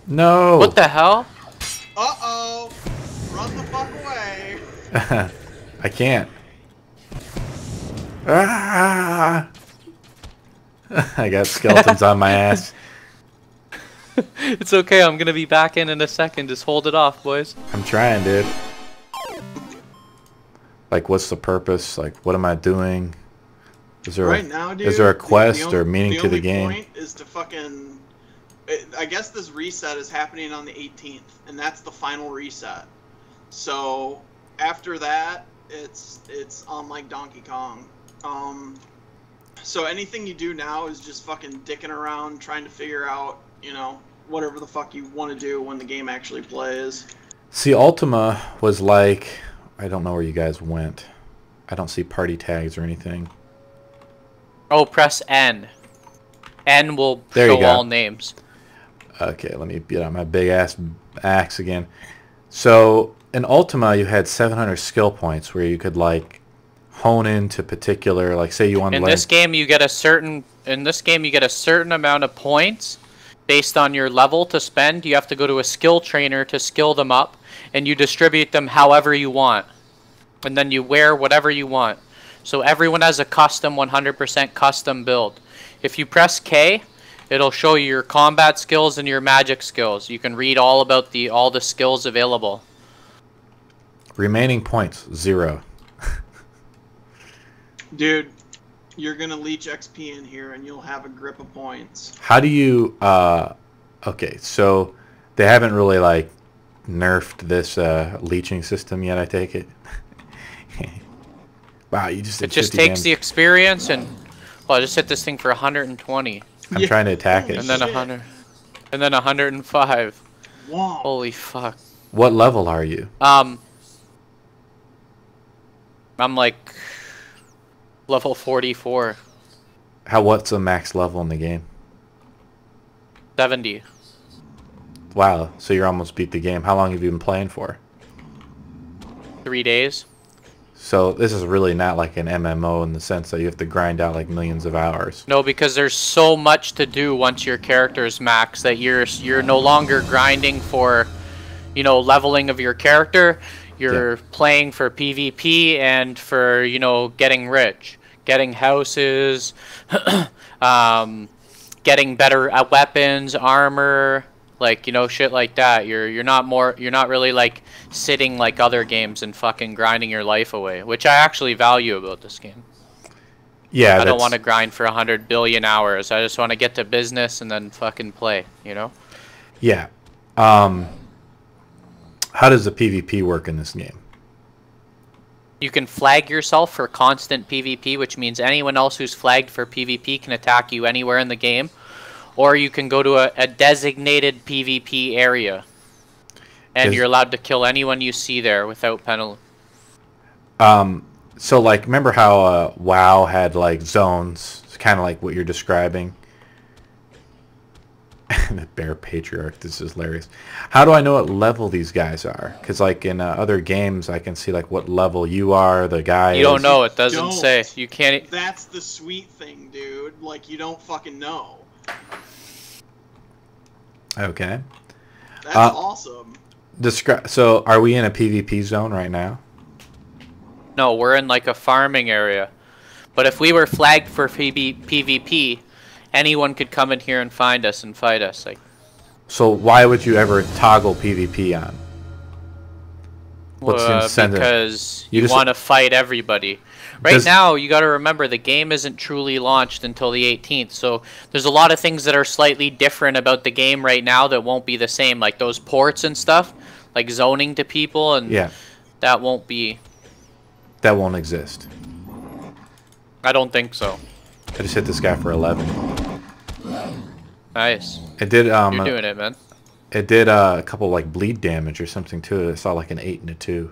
No. What the hell? Uh-oh. Run the fuck away. I can't. Ah! I got skeletons on my ass. It's okay, I'm gonna be back in a second. Just hold it off, boys. I'm trying, dude. Like, what's the purpose? Like, what am I doing? Is there Right now, dude, is there a quest or meaning to the game? The only point is to fucking... I guess this reset is happening on the 18th, and that's the final reset. So, after that, it's on like Donkey Kong. So anything you do now is just fucking dicking around, trying to figure out, you know, whatever the fuck you want to do when the game actually plays. See, Ultima was like... I don't know where you guys went. I don't see party tags or anything. Oh, press N. N will There you show go. all names. Okay, let me get out my big ass axe again. So in Ultima, you had 700 skill points where you could like hone into particular, like say you want to In learn. this game, you get a certain amount of points based on your level to spend. You have to go to a skill trainer to skill them up, and you distribute them however you want, and then you wear whatever you want. So everyone has a custom 100% custom build. If you press K, it'll show you your combat skills and your magic skills. You can read all about all the skills available. Remaining points 0. Dude, you're gonna leech XP in here, and you'll have a grip of points. How do you? Okay, so they haven't really like nerfed this leeching system yet. I take it. Wow, you just did It just 50 takes the experience, and well, I just hit this thing for 120, I'm trying to attack it. and then 100, and then 105. Wow. Holy fuck. What level are you? I'm like level 44. What's the max level in the game? 70. Wow, so you're almost beat the game. How long have you been playing for? 3 days. So this is really not like an MMO in the sense that you have to grind out like millions of hours. No, because there's so much to do once your character is maxed that you're no longer grinding for, you know, leveling of your character. You're playing for PvP and for, you know, getting rich, getting houses, getting better weapons, armor, like, you know, shit like that. You're not really like sitting like other games and fucking grinding your life away, which I actually value about this game. Yeah, I don't want to grind for 100 billion hours. I just want to get to business and then fucking play, you know? Yeah. How does the PvP work in this game? You can flag yourself for constant PvP, which means anyone else who's flagged for PvP can attack you anywhere in the game. Or you can go to a designated PvP area, and you're allowed to kill anyone you see there without penalty. So like, remember how WoW had like zones? It's kind of like what you're describing. The Bear Patriarch, this is hilarious. How do I know what level these guys are? Because like in other games, I can see like what level you are, the guy You don't know. It doesn't say. You can't. That's the sweet thing, dude. Like, you don't fucking know. Okay. That's awesome. So are we in a PvP zone right now? No, we're in like a farming area. But if we were flagged for PvP, anyone could come in here and find us and fight us. Like. So why would you ever toggle PvP on? What's the incentive? Because you want to fight everybody. Right now, you got to remember the game isn't truly launched until the 18th, so there's a lot of things that are slightly different about the game right now that won't be the same, like those ports and stuff, like zoning to people, and that won't be. That won't exist. I don't think so. I just hit this guy for 11. Nice. It did. You're doing it, man. It did a couple like bleed damage or something too. I saw like an 8 and a 2.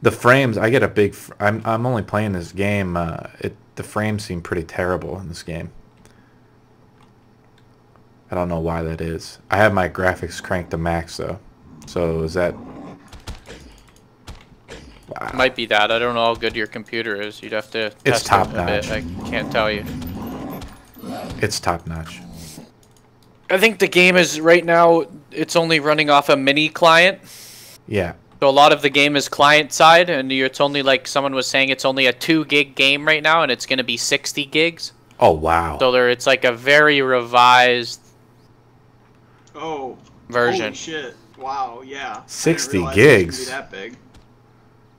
The frames, I get a big. I'm only playing this game. The frames seem pretty terrible in this game. I don't know why that is. I have my graphics cranked to max though. So is that? Wow. Might be that. I don't know how good your computer is. You'd have to. It's test top it a notch. bit. I can't tell you. It's top notch. I think the game is right now. It's only running off a mini client. Yeah. So a lot of the game is client side, and it's only like someone was saying it's only a 2 gig game right now, and it's going to be 60 gigs. Oh wow. So it's like a very revised. Oh. Version. Holy shit! Wow. Yeah. 60 gigs. It was gonna be that big.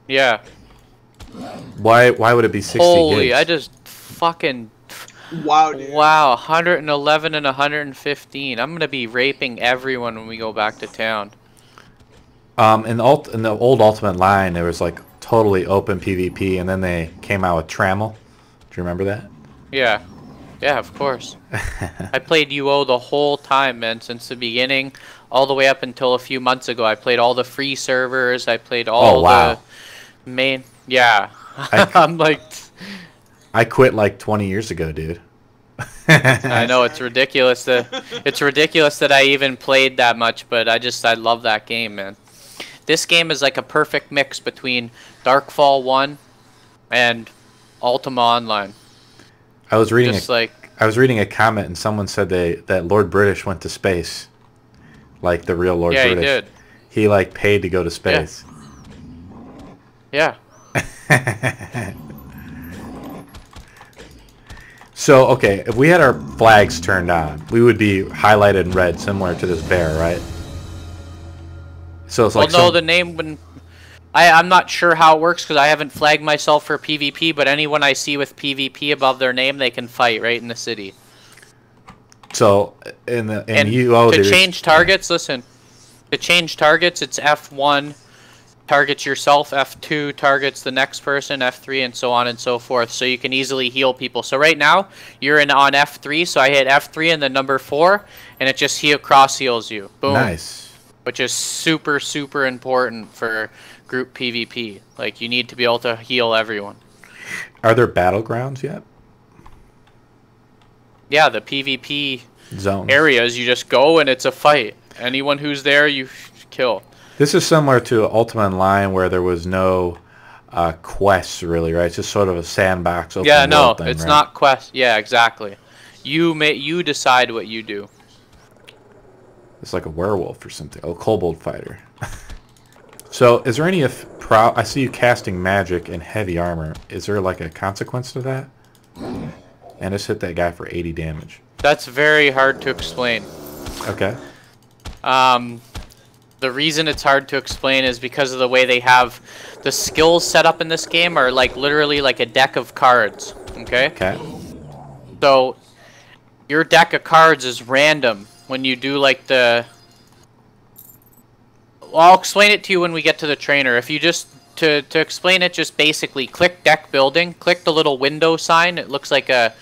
Yeah. Why would it be 60 Holy! gigs? I just fucking. Wow, dude. Wow, 111 and 115. I'm gonna be raping everyone when we go back to town. In the old Ultimate line, there was like totally open PvP, and then they came out with Trammel. Do you remember that? Yeah. Yeah, of course. I played UO the whole time, man, since the beginning, all the way up until a few months ago. I played all the free servers. I played all the main. Yeah. I'm like. I quit like 20 years ago, dude. I know it's ridiculous that I even played that much, but I love that game, man. This game is like a perfect mix between Darkfall 1 and Ultima Online. I was reading a comment, and someone said that Lord British went to space, like the real Lord British. Yeah, he did. He like paid to go to space. Yeah. So okay, if we had our flags turned on, we would be highlighted in red, similar to this bear, right? So it's like. Well, no, the name wouldn't. I'm not sure how it works because I haven't flagged myself for PvP, but anyone I see with PvP above their name, they can fight right in the city. So in UO, to change targets, listen. To change targets, it's F1 targets yourself, F2 targets the next person, F3, and so on and so forth. So you can easily heal people. So right now you're on F3, so I hit F3 and the number 4, and it just cross heals you. Boom. Nice. Which is super, super important for group PvP. Like, you need to be able to heal everyone. Are there battlegrounds yet? Yeah, the PvP zones areas, you just go and it's a fight. Anyone who's there, you kill. This is similar to Ultima Online, where there was no quests, really, right? It's just sort of a sandbox. Open world thing, it's right? not quest. Yeah, exactly. You decide what you do. It's like a werewolf or something. A kobold fighter. So, is there any I see you casting magic in heavy armor. Is there like a consequence to that? And just hit that guy for 80 damage. That's very hard to explain. Okay. The reason it's hard to explain is because of the way they have the skills set up in this game are like literally like a deck of cards. Okay? Okay. So, your deck of cards is random when you do like the... Well, I'll explain it to you when we get to the trainer. If you just... To explain it, just basically click deck building, click the little window sign. It looks like a...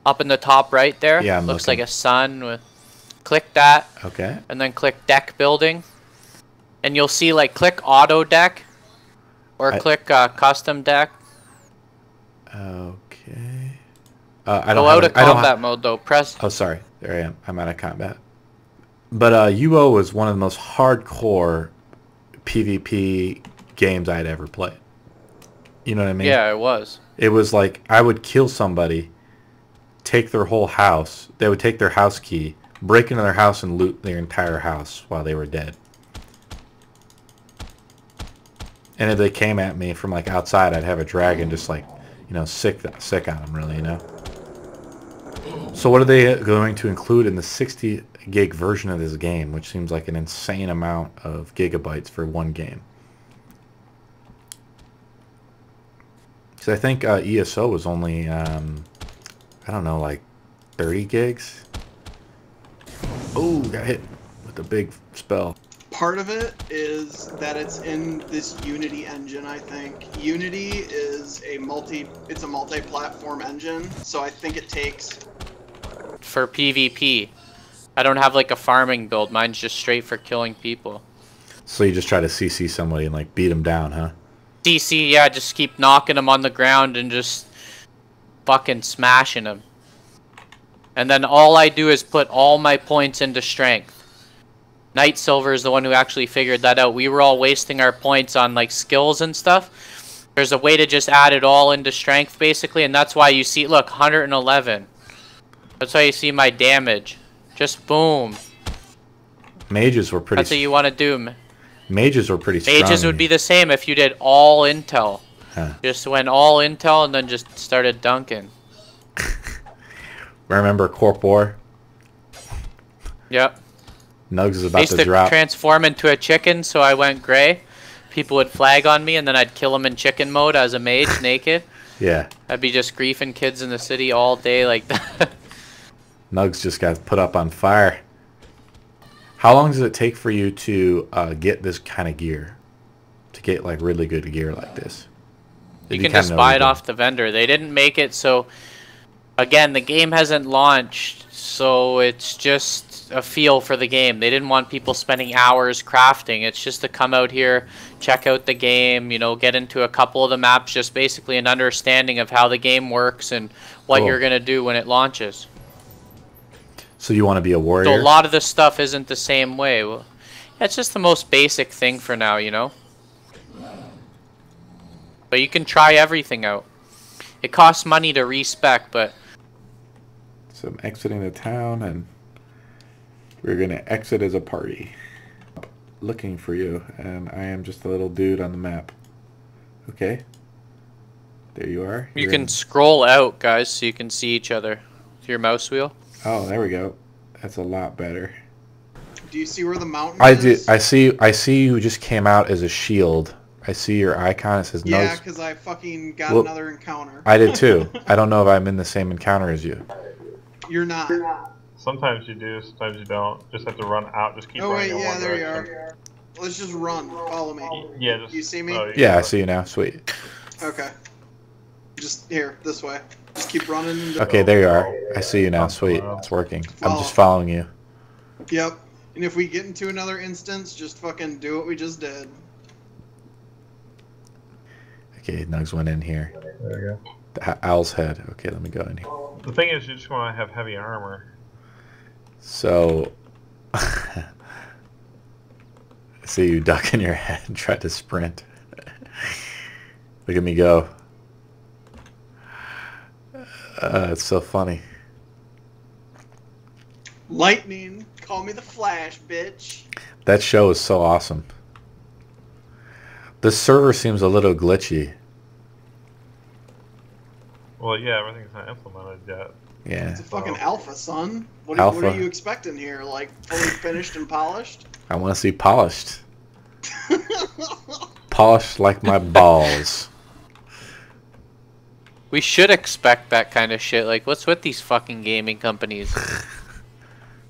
up in the top right there. Yeah, looks like a sun with... Click that. Okay. And then click deck building. And you'll see like click auto deck. Or click custom deck. Okay. I don't Go out of combat mode though. Press. Oh, sorry. There I am. I'm out of combat. But UO was one of the most hardcore PvP games I'd ever played. You know what I mean? Yeah, it was. It was like I would kill somebody, take their whole house. They would take their house key, break into their house, and loot their entire house while they were dead. And if they came at me from like outside, I'd have a dragon just like, you know, sick on them, really, you know. So what are they going to include in the 60 gig version of this game, which seems like an insane amount of gigabytes for one game? Because I think ESO was only, I don't know, like 30 gigs. Oh, got hit with a big spell. Part of it is that it's in this Unity engine, I think. Unity is a multi-platform engine, so I think it takes... For PvP. I don't have like a farming build. Mine's just straight for killing people. So you just try to CC somebody and like beat them down, huh? CC, yeah, just keep knocking them on the ground and just fucking smashing them. And then all I do is put all my points into strength. Night Silver is the one who actually figured that out. We were all wasting our points on like skills and stuff. There's a way to just add it all into strength basically, and that's why you see, look, 111. That's how you see my damage. Just boom. Mages were pretty. That's what you want to do. Mages were pretty strong. Mages would be the same if you did all intel. Huh. Just went all intel and then just started dunking. Remember Corp War? Yep. Nugs is I about used to to drop. transform into a chicken, so I went gray. People would flag on me, and then I'd kill them in chicken mode as a mage, naked. Yeah. I'd be just griefing kids in the city all day like that. Nugs just got put up on fire. How long does it take for you to get this kind of gear? To get like really good gear like this? You can just buy it off the vendor. They didn't make it so... Again, the game hasn't launched, so it's just a feel for the game. They didn't want people spending hours crafting. It's just to come out here, check out the game, you know, get into a couple of the maps, just basically an understanding of how the game works and what you're going to do when it launches. So you want to be a warrior? So a lot of this stuff isn't the same way. Well, it's just the most basic thing for now, you know? But you can try everything out. It costs money to respec, but... So I'm exiting the town, and we're going to exit as a party. Looking for you, and I am just a little dude on the map. Okay. There you are. You can scroll out, guys, so you can see each other with your mouse wheel. Oh, there we go. That's a lot better. Do you see where the mountain is? I see you just came out as a shield. I see your icon. It says no. Yeah, because I fucking got another encounter. I did too. I don't know if I'm in the same encounter as you. You're not. Sometimes you do, sometimes you don't. Just have to run out. Just keep running in one there direction. you are. Let's just run. Follow me. Yeah, just... You see me? Yeah, I see you now. Sweet. Okay. Just here, this way. Just keep running. Okay, there you are. I see you now. Sweet. It's working. I'm just following you. Yep. And if we get into another instance, just fucking do what we just did. Okay, Nugs went in here. There you go. The owl's head. Okay, let me go in here. The thing is, you just want to have heavy armor. So, I see you ducking your head and try to sprint. Look at me go. It's so funny. Lightning, call me the Flash, bitch. That show is so awesome. This server seems a little glitchy. Well, yeah, everything's not implemented yet. Yeah. It's a fucking alpha, son. What Alpha. are you expecting here? Like, fully finished and polished? I want to see polished. Polished like my balls. We should expect that kind of shit. Like, what's with these fucking gaming companies?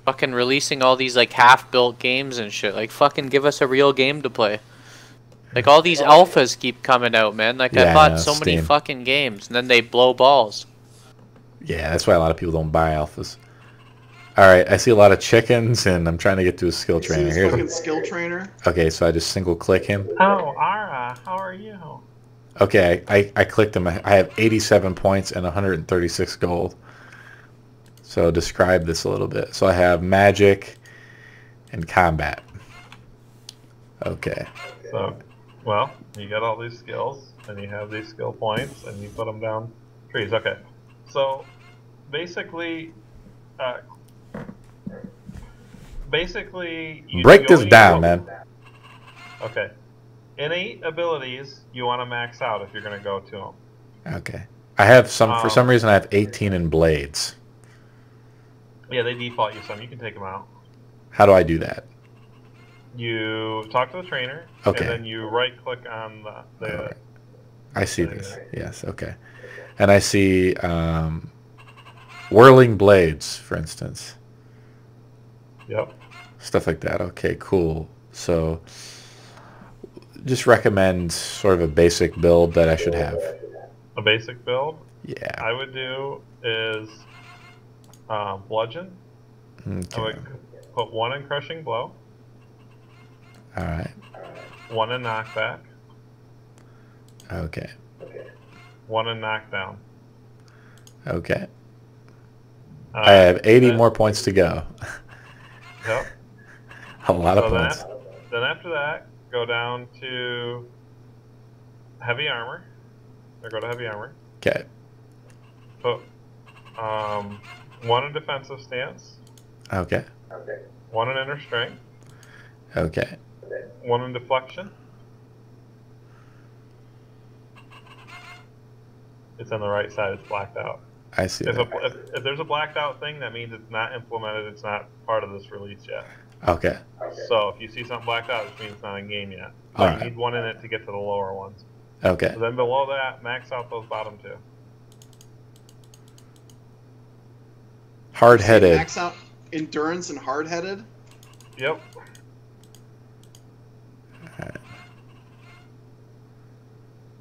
Fucking releasing all these, like, half-built games and shit. Like, fucking give us a real game to play. Like, all these alphas keep coming out, man. Like, Yeah, I bought I know, so many Steam. fucking games, and then they blow balls. Yeah, that's why a lot of people don't buy alphas. Alright, I see a lot of chickens, and I'm trying to get to a skill See trainer. this Here's fucking skill trainer? Okay, so I just single-click him. Oh, Ara, how are you? Okay, I clicked him. I have 87 points and 136 gold. So describe this a little bit. So I have magic and combat. Okay. So, well, you got all these skills, and you have these skill points, and you put them down trees. Okay. So, basically, Break this down, man. Okay. Innate abilities, you want to max out if you're going to go to them. Okay. I have some, for some reason I have 18 in blades. Yeah, they default you some. You can take them out. How do I do that? You talk to the trainer, Okay. and then you right-click on the Alright. I see this. Yes, okay. And I see whirling blades, for instance. Yep. Stuff like that. Okay, cool. So just recommend sort of a basic build that I should have. A basic build Yeah. I would do is bludgeon. Okay. I would put 1 in crushing blow, All right. 1 in knockback, Okay. 1 in knockdown. Okay. I have 80 more points to go. Yep. A lot of So points. then after that, go down to heavy armor. Or go to heavy armor. Okay. Put 1 in defensive stance, Okay. 1 in inner strength, Okay. 1 in deflection. It's on the right side. It's blacked out. I see If, that. if there's a blacked out thing, that means it's not implemented. It's not part of this release yet. Okay. So if you see something blacked out, it means it's not in game yet. So Alright. you need 1 in it to get to the lower ones. Okay. So then below that, max out those bottom 2. Hard-headed. Max out endurance and hard-headed. Yep. Alright.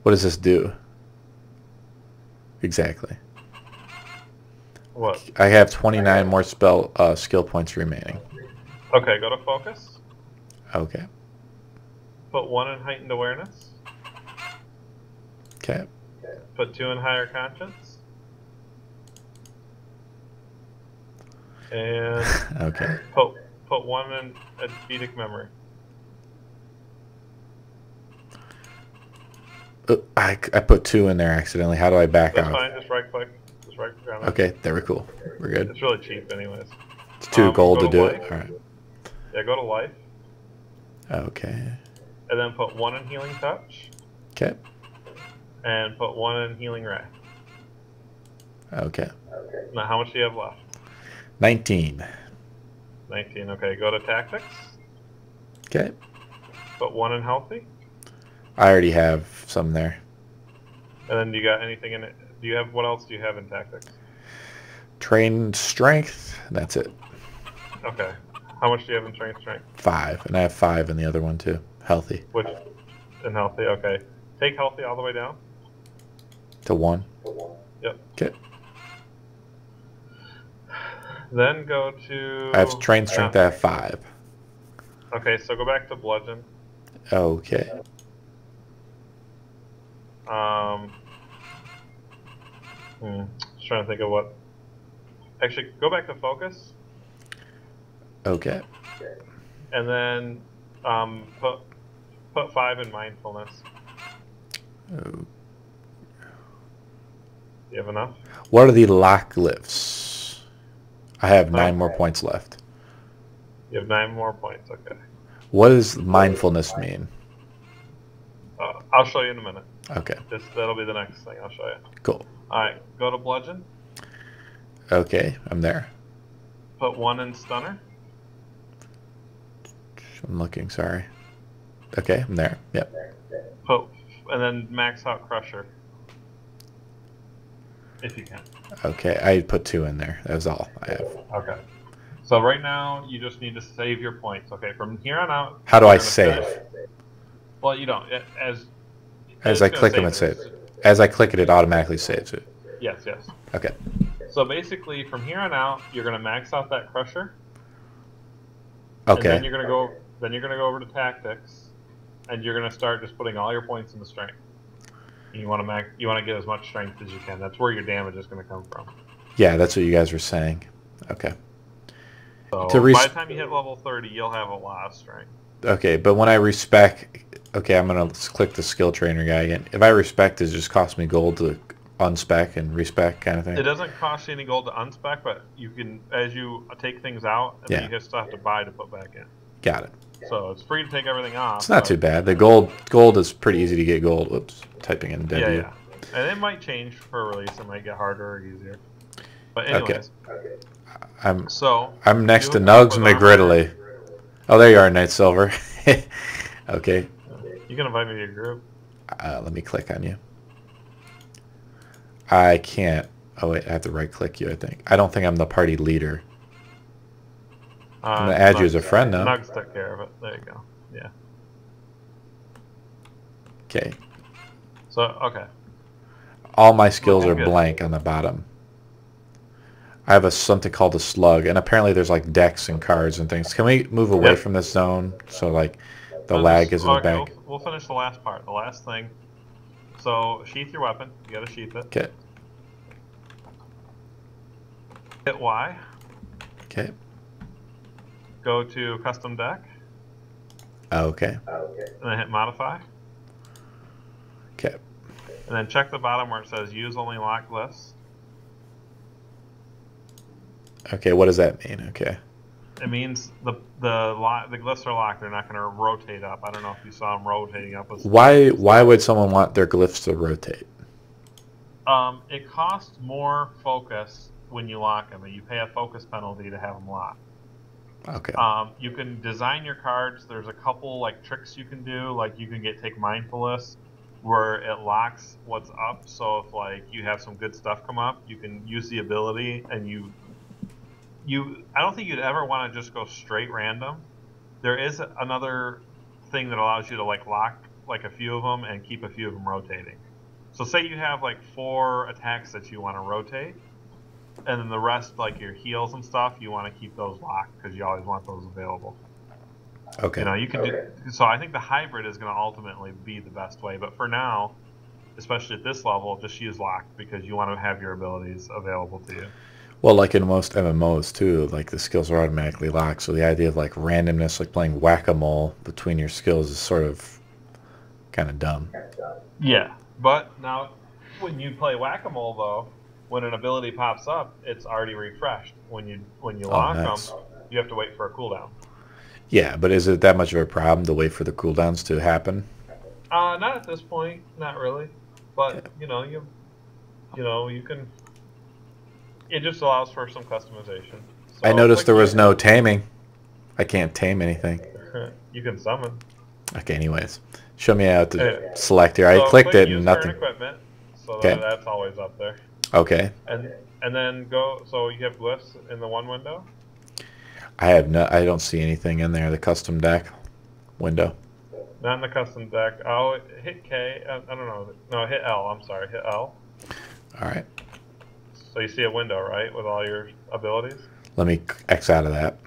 What does this do? Exactly. What? I have 29 more skill points remaining. Okay, go to focus. Okay. Put 1 in heightened awareness. Okay. Put 2 in higher conscience. And Okay. put 1 in eidetic memory. I put 2 in there accidentally. How do I back That's out? fine. Just right click. Just right click on it. Okay, there we're cool. We're good. It's really cheap, anyways. It's 2 gold go to do life. it. All right. Yeah, go to life, Okay. and then put 1 in healing touch, Okay. and put 1 in healing ray. Okay. Now, how much do you have left? 19. 19. Okay, go to tactics. Okay. Put 1 in healthy, I already have some there. and then do you got anything in it? Do you have what else do you have in tactics? Trained strength. That's it. Okay. How much do you have in strength? 5, and I have 5 in the other one too. Healthy Which in healthy? Okay. Take healthy all the way down. to 1. Yep. Okay. Then go to. I have trained strength. I have 5. Okay, so go back to bludgeon. Okay. Just trying to think of what. Actually, go back to focus, Okay. and then put 5 in mindfulness. Oh. Do you have enough? What are the lock glyphs? I have 9 Huh? more points left. You have 9 more points. Okay. What does mindfulness mean? I'll show you in a minute. Okay. That'll be the next thing I'll show you. Cool. All right, go to bludgeon. Okay, I'm there. Put 1 in stunner. I'm looking, sorry. Okay, I'm there. Yep. And then max out crusher. If you can. Okay, I put 2 in there. That was all I have. Okay. So right now you just need to save your points. Okay, from here on out. How do you're I gonna save? finish. Well, you don't. As it's I gonna click them, it saves. As I click it, it automatically saves it. Yes. Okay. So basically, from here on out, you're gonna max out that crusher. Okay. And then you're gonna go. Then you're gonna go over to tactics, and you're gonna start just putting all your points into strength. And you want to get as much strength as you can. That's where your damage is gonna come from. Yeah, that's what you guys were saying. Okay. So To by the time you hit level 30, you'll have a lot of strength. Okay, but when I respec, okay, I'm gonna click the skill trainer guy again. If I respec, does it just cost me gold to unspec and respec kind of thing? It doesn't cost you any gold to unspec, but you can, as you take things out, and then you still have to buy to put back in. Got it. So it's free to take everything off. It's not too bad. The gold is pretty easy to get gold. Whoops, typing in W. Yeah. And it might change for release. It might get harder or easier. But anyways. Okay. I'm next to Nugs McGriddly. Oh, there you are, Night Silver. Okay. You can invite me to your group. Let me click on you. I can't. Oh wait, I have to right-click you. I think. I don't think I'm the party leader. I'm gonna add you as a friend now. Nugs took care of it. There you go. Yeah. Okay. So okay. All my skills are Good. blank on the bottom. I have something called a slug, and apparently there's like decks and cards and things. Can we move away from this zone so like the lag isn't okay, back? We'll finish the last part. The last thing. So sheath your weapon. You gotta sheath it. Okay. Hit Y. Okay. Go to custom deck. Okay. And then hit modify. Okay. And then check the bottom where it says use only lock glyphs. Okay, what does that mean? Okay. It means the glyphs are locked. They're not going to rotate up. I don't know if you saw them rotating up. Why would someone want their glyphs to rotate? It costs more focus when you lock them, and you pay a focus penalty to have them locked. Okay. You can design your cards. There's a couple like tricks you can do. Like you can take mindfulness, where it locks what's up. So if like you have some good stuff come up, you can use the ability, and I don't think you'd ever want to just go straight random. There is another thing that allows you to like lock like a few of them and keep a few of them rotating. So say you have like 4 attacks that you want to rotate, and then the rest, like your heals and stuff, you want to keep those locked because you always want those available. Okay. You know, you can do. So I think the hybrid is going to ultimately be the best way. But for now, especially at this level, just use locked because you want to have your abilities available to you. Well, like in most MMOs too, like the skills are automatically locked. So the idea of like randomness, like playing whack-a-mole between your skills, is sort of kind of dumb. Yeah, but now when you play whack-a-mole though, when an ability pops up, it's already refreshed. When you lock nice. them, you have to wait for a cooldown. Yeah, but is it that much of a problem to wait for the cooldowns to happen? Not at this point, not really. But you can. It just allows for some customization. So, I noticed there was no taming. I can't tame anything. You can summon. Okay, anyways. Show me how to select here. I So clicked it use and nothing. current equipment, so Okay. that's always up there. Okay. And then go. So you have glyphs in the one window. I don't see anything in there. The custom deck window. Not in the custom deck. Oh, hit K. I don't know. No, hit L. I'm sorry. Hit L. All right. So you see a window, right, with all your abilities? Let me X out of that.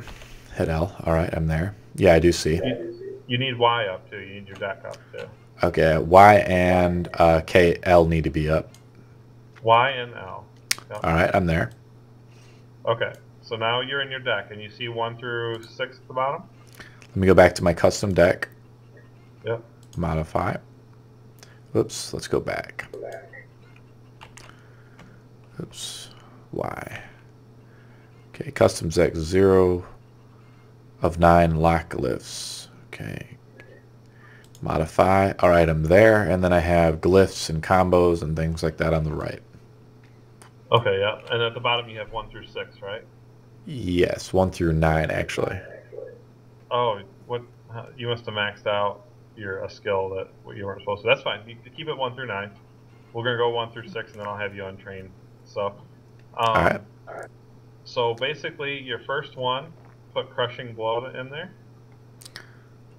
Hit L. All right, I'm there. Yeah, I do see. You need Y up too. You need your deck up too. Okay, Y and K, L need to be up. Y and L. Yep. All right, I'm there. Okay, so now you're in your deck, and you see 1 through 6 at the bottom? Let me go back to my custom deck. Yep. Modify. Oops, let's go back. Oops, Y. Okay, custom deck 0 of 9 lock glyphs. Okay. Modify. All right, I'm there, and then I have glyphs and combos and things like that on the right. Okay, yeah. And at the bottom you have 1 through 6, right? Yes, 1 through 9 actually. Oh, what? You must have maxed out a skill that you weren't supposed to. That's fine. You keep it 1 through 9. We're gonna go 1 through 6, and then I'll have you untrained. So, All right. So basically, your first one, put crushing blow in there.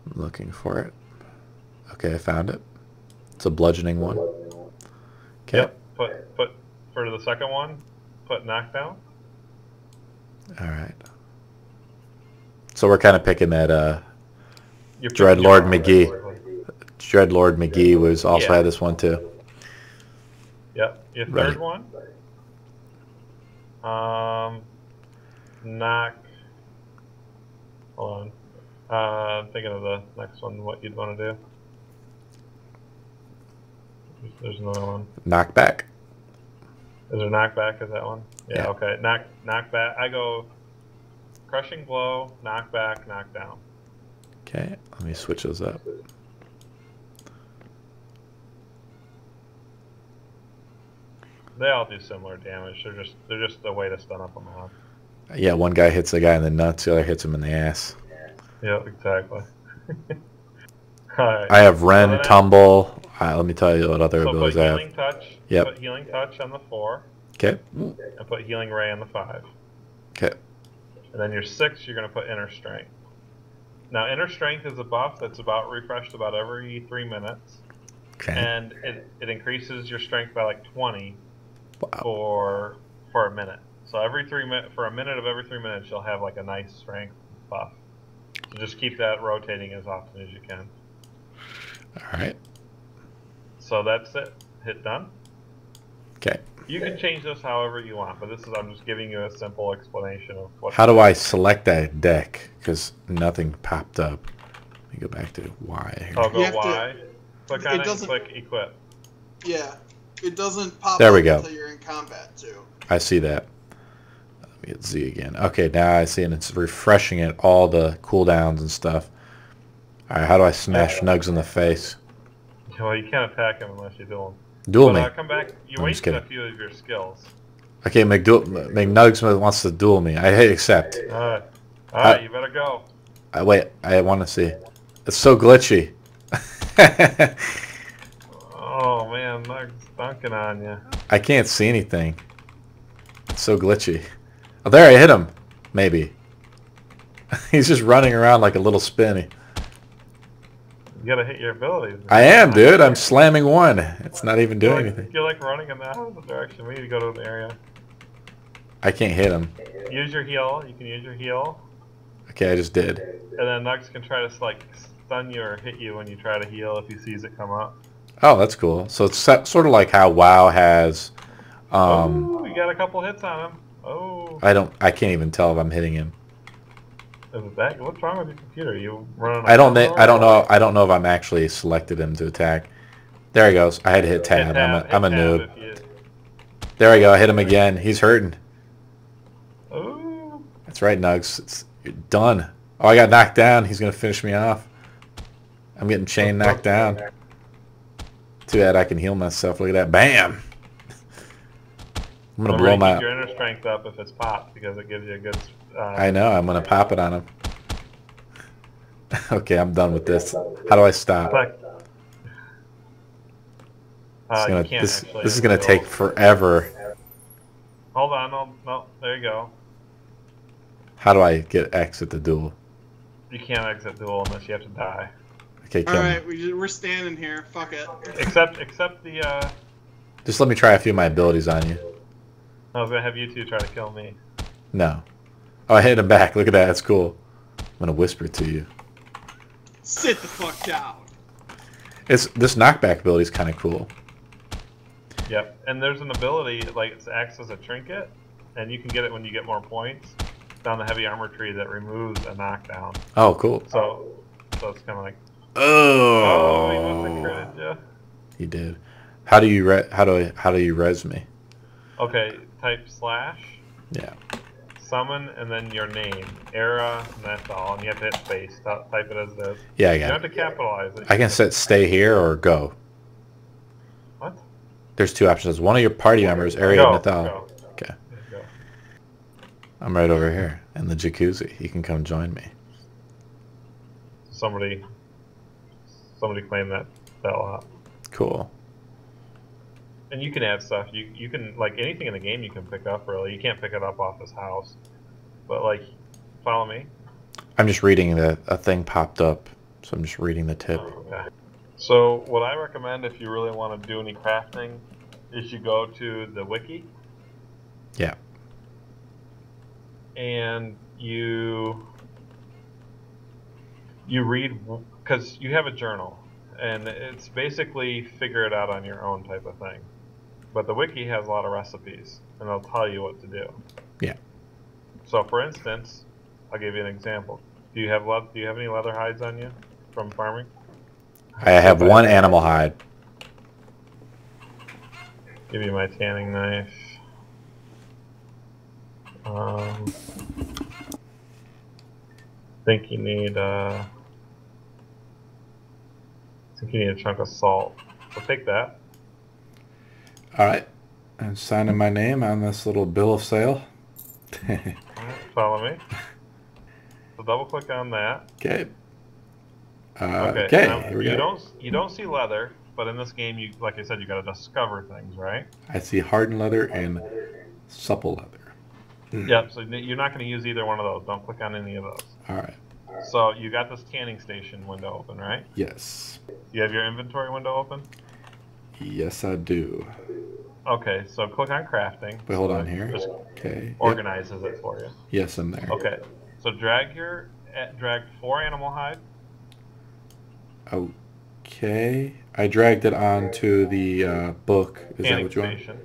I'm looking for it. Okay, I found it. It's a bludgeoning one. Okay. Yep. Put for the second one, put knockdown. All right. So we're kind of picking that You're picking Dreadlord your McGee. basically. Dreadlord McGee was also Yeah. had this one too. Yep. Your third Right. one. Knock. Hold on. I'm thinking of the next one. What you'd want to do? There's another one. Knockback. Is there knockback? Is that one? Yeah. Yeah. Okay. Knockback. I go. Crushing blow. Knockback. Knockdown. Okay, let me switch those up. They all do similar damage. They're just a way to stun up a mob. Yeah, one guy hits the guy in the nuts, the other hits him in the ass. Yep, exactly. Alright. I have Ren, then Tumble. Let me tell you what other so put abilities I have. healing touch. Yep. Put healing touch on the 4, Okay. and put healing ray on the 5. Okay. And then your 6, you're going to put inner strength. Now, inner strength is a buff that's about refreshed about every 3 minutes, Okay. and it increases your strength by like 20 Wow. for a minute. So for a minute of every 3 minutes, you'll have like a nice strength buff. So just keep that rotating as often as you can. All right. So that's it. Hit done. Okay. You can change this however you want, but I'm just giving you a simple explanation of what. How do I select that deck? Because nothing popped up. Let me go back to Y here. I'll go You have to- Y. Click on it and doesn't- click equip. Yeah, it doesn't pop There up we go. until you're in combat too. I see that. Let hit Z again. Okay, now I see, and it's refreshing it, all the cooldowns and stuff. All right, how do I smash Nugs in the face? Well, you can't attack him unless you duel him. Duel me. Come back. You I'm just wasted a kidding. few of your skills. Okay, McNugs wants to duel me. I hit accept. All right, you better go. Wait, I want to see. It's so glitchy. Oh man, Nug's dunking on you. I can't see anything. It's so glitchy. Oh, there, I hit him. Maybe. He's just running around like a little spinny. You gotta hit your abilities. I am, dude. I'm slamming one. It's not even doing anything. You're like running in the opposite direction. We need to go to the area. I can't hit him. Use your heal. You can use your heal. Okay, I just did. And then Nux can try to like stun you or hit you when you try to heal if he sees it come up. Oh, that's cool. So it's sort of like how WoW has. Oh, we got a couple hits on him. Oh. I can't even tell if I'm hitting him. Is it that? What's wrong with your computer? You running? I don't know if I'm actually selected him to attack. There he goes. I had to hit tab. I'm a noob. There we go. I hit him again. He's hurting. Oh. That's right, Nugs. You're done. Oh, I got knocked down. He's gonna finish me off. I'm getting chain knocked down. Too bad I can heal myself. Look at that. Bam. I'm gonna blow my. Keep your inner strength up if it's popped because it gives you a good. I know. I'm gonna pop it on him. Okay, I'm done with this. How do I stop? This is gonna take forever. Hold on. No. There you go. How do I get exit the duel? You can't exit duel unless you have to die. Okay, kill me. Alright, we're standing here. Fuck it. Except the. Just let me try a few of my abilities on you. I was gonna have you two try to kill me. No. Oh, I hit him back. Look at that. That's cool. I'm gonna whisper to you. Sit the fuck down. This knockback ability is kind of cool. Yep, and there's an ability like it acts as a trinket, and you can get it when you get more points down the heavy armor tree that removes a knockdown. Oh, cool. So it's kind of like. Oh. He must have critted you. He did. How do you res me? Okay, type / Yeah. summon and then your name, era, and that's all. And you have to hit space. Type it as this. Yeah, I You got have it. to capitalize it. I can set stay here or go. What? There's two options. One of your party members, Area Go, Nathal. go. Okay. Go. I'm right over here in the jacuzzi. You can come join me. Somebody claimed that lot. Cool. And you can add stuff. You can like anything in the game you can pick up. Really, you can't pick it up off this house. But like, follow me. I'm just reading a thing popped up, so I'm just reading the tip. Okay. So what I recommend if you really want to do any crafting is you go to the wiki. Yeah. And you read, because you have a journal, and it's basically figure it out on your own type of thing. But the wiki has a lot of recipes, and they'll tell you what to do. Yeah. So, for instance, I'll give you an example. Do you have any leather hides on you from farming? I have one animal hide. Give you my tanning knife. Think you need a chunk of salt. So take that. All right. I'm signing my name on this little bill of sale. Alright, follow me. So double click on that. Okay. Okay. Now, Here we go. You don't see leather, but in this game, you like I said, you got to discover things, right? I see hardened leather and supple leather. Yep. So you're not going to use either one of those. Don't click on any of those. All right. So you got this tanning station window open, right? Yes. You have your inventory window open? Yes, I do. Okay, so click on crafting. Wait, hold on here. Just Okay. organizes it for you. Yes, I'm there. Okay, so drag 4 animal hide. Okay. I dragged it onto the book. Is that Tanning what you want? station.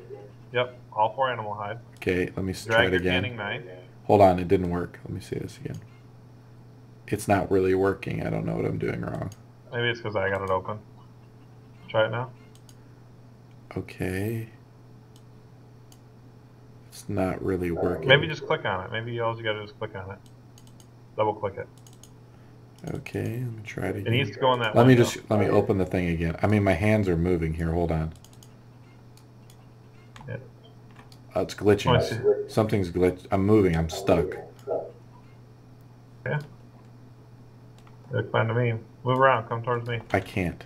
Yep, all 4 animal hide. Okay, let me try Drag it your again. tanning knife. Hold on, it didn't work. Let me see this again. It's not really working. I don't know what I'm doing wrong. Maybe it's because I got it open. Try it now. Okay. Let's It's not really working. Maybe just click on it. Maybe all you gotta do is click on it. Double click it. Okay, let me try it again. It needs to go in that let window. me open the thing again. I mean, my hands are moving here. Hold on. Yeah. It's glitching. Something's glitched. I'm moving. I'm stuck. Yeah. Look fine to me. Move around. Come towards me. I can't.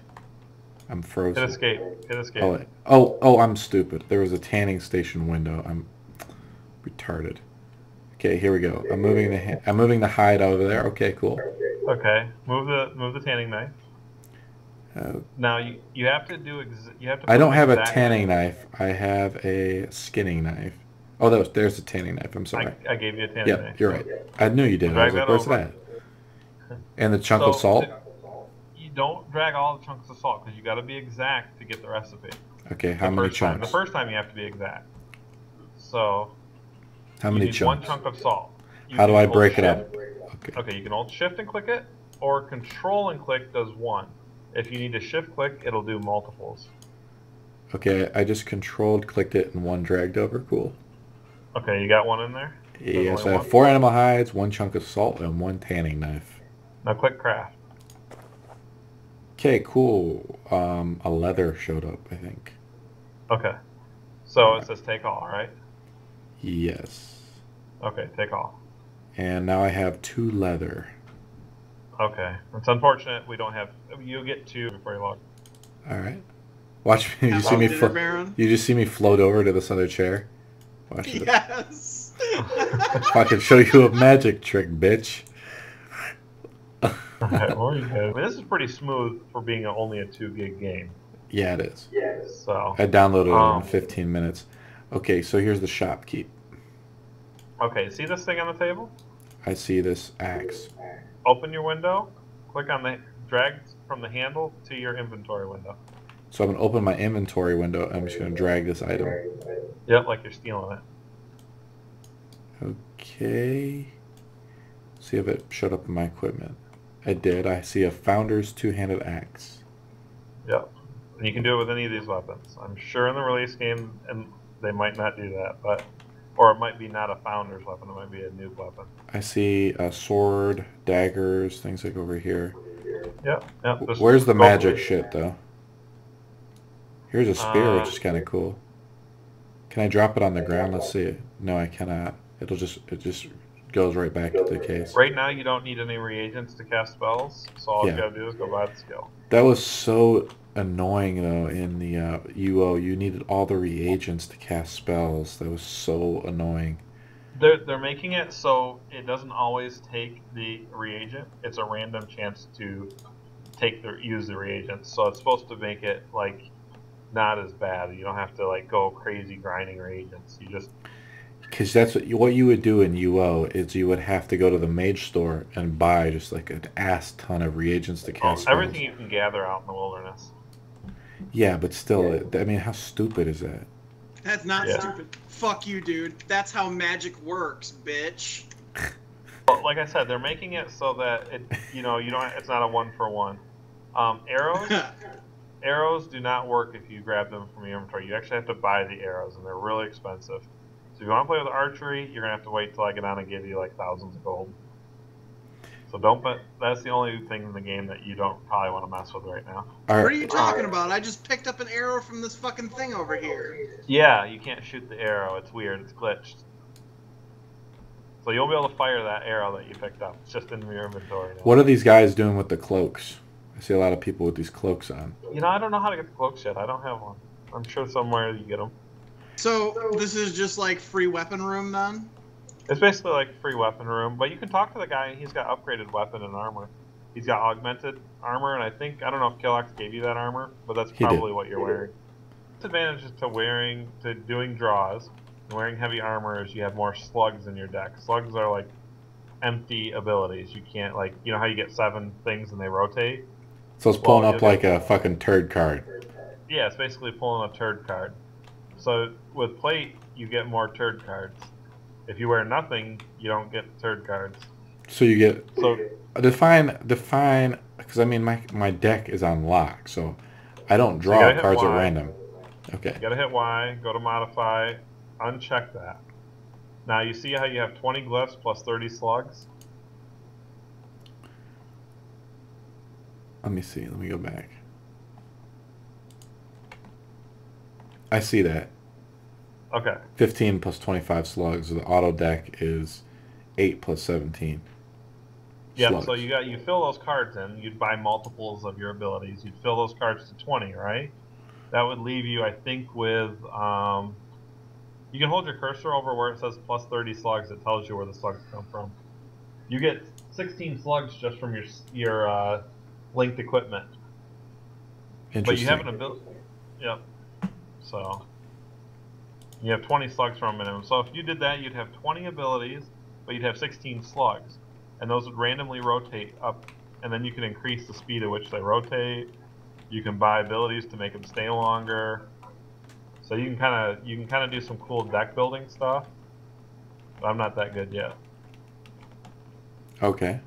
I'm frozen. Hit escape. Hit escape. Oh, I'm stupid. There was a tanning station window. I'm retarded. Okay, here we go. I'm moving the hide over there. Okay, cool. Okay. Move the tanning knife. Now you have to do I don't have a tanning knife. I have a skinning knife. Oh, there's a tanning knife. I'm sorry. I gave you a tanning knife. Yep, you're right. I knew you did. I was like, where's that? And the chunk of salt? You don't drag all the chunks of salt because you got to be exact to get the recipe. Okay, how many chunks? The first time you have to be exact. So how many chunks? One chunk of salt. How do I break it up? Okay, you can hold shift and click it, or control and click does one. If you need to shift click, it'll do multiples. Okay, I just clicked it, and one dragged over. Cool. Okay, you got one in there? Yes, I have 4 animal hides, 1 chunk of salt, and 1 tanning knife. Now click craft. Okay, cool. A leather showed up, I think. Okay. So it says take all, right? Yes. Okay, take all. And now I have 2 leather. Okay. It's unfortunate we don't have... You'll get 2 before you log. Alright. Watch me. You just see me float over to this other chair. Watch it. Yes! If I can show you a magic trick, bitch. This is pretty smooth for being only a 2 gig game. Yeah, it is. So I downloaded it in 15 minutes. Okay, so here's the shopkeep. Okay, see this thing on the table? I see this axe. Open your window, click on the drag from the handle to your inventory window. So I'm going to open my inventory window, and I'm just going to drag this item. Yep, like you're stealing it. Okay. See if it showed up in my equipment. It did. I see a Founder's 2-handed axe. Yep. And you can do it with any of these weapons. I'm sure in the release game, and they might not do that, but... Or it might be not a Founder's weapon, it might be a nuke weapon. I see a sword, daggers, things like over here. Yep. Where's the magic shit, though? Here's a spear, which is kind of cool. Can I drop it on the ground? Let's see it. No, I cannot. It just goes right back to the case. Right now, you don't need any reagents to cast spells, so all you gotta do is go buy the skill. That was so annoying, though, in the UO. You needed all the reagents to cast spells. That was so annoying. They're making it so it doesn't always take the reagent. It's a random chance to use the reagents. So it's supposed to make it like not as bad. You don't have to like go crazy grinding reagents. You just because that's what you would do in UO is you would have to go to the mage store and buy just like an ass ton of reagents to cast spells. Everything you can gather out in the wilderness. Yeah, but still, I mean, how stupid is that? That's not stupid. Fuck you, dude. That's how magic works, bitch. Well, like I said, they're making it so that it's not a 1-for-1. Arrows do not work if you grab them from your inventory. You actually have to buy the arrows, and they're really expensive. So if you want to play with archery, you're gonna have to wait till I get on and give you like thousands of gold. So don't. But that's the only thing in the game that you don't probably want to mess with right now. What are you talking about? I just picked up an arrow from this fucking thing over here. Yeah, you can't shoot the arrow. It's weird. It's glitched. So you'll be able to fire that arrow that you picked up. It's just in your inventory now. What are these guys doing with the cloaks? I see a lot of people with these cloaks on. I don't know how to get the cloaks yet. I don't have one. I'm sure somewhere you get them. So this is just like free weapon room then? It's basically like free weapon room, but you can talk to the guy and he's got upgraded weapon and armor. He's got augmented armor, and I don't know if Killax gave you that armor, but that's probably what you're wearing. Advantages to doing draws and wearing heavy armor is you have more slugs in your deck. Slugs are like empty abilities. You can't like how you get 7 things and they rotate. So it's pulling up like a fucking turd card. Yeah, it's basically pulling a turd card. So with plate, you get more turd cards. If you wear nothing, you don't get turd cards. So you get define because I mean my deck is on lock, so I don't draw cards at random. Okay. You gotta hit Y, go to modify, uncheck that. Now you see how you have 20 glyphs plus 30 slugs? Let me see. Let me go back. I see that. Okay. 15 plus 25 slugs. The auto deck is 8 plus 17. Yeah, slugs. so you fill those cards in, you'd buy multiples of your abilities, you'd fill those cards to 20, right? That would leave you, I think, with you can hold your cursor over where it says plus 30 slugs, it tells you where the slugs come from. You get 16 slugs just from your linked equipment. But you have an ability. Yep. So you have 20 slugs from a minimum. So if you did that, you'd have 20 abilities, but you'd have 16 slugs. And those would randomly rotate up, and then you can increase the speed at which they rotate. You can buy abilities to make them stay longer. So you can kind of do some cool deck building stuff. But I'm not that good yet. Okay.